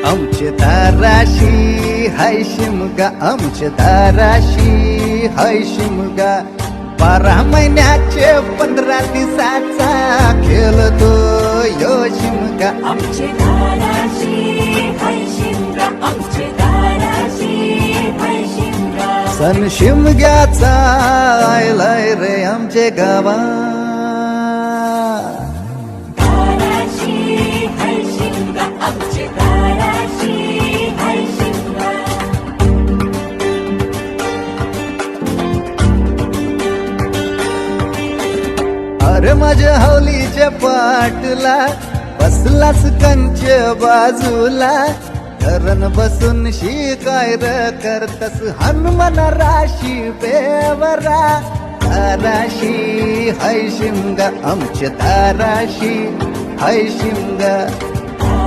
आमचे दाराशी हाय शिमगा, आमचे दाराशी हाय शिमगा. 12 महिन्याचे 15 दिवसाचा खेळतो यो शिमगा. आमचे दाराशी हाय शिमगा, आमचे दाराशी हाय शिमगा. सण शिमग्याचा आयलाय रे आमचे गावा. दाराशी हाय शिमगा, आमचे दाराशी हाय शिमगा. अरे माझ्या हवलीच्या पाटला बसलास कंच बाजूला. धरण बसून शिकाय र करतस हनुमान राशी बेवरा. दाराशी हाय शिमगा, आमच्या दाराशी हाय शिमगा.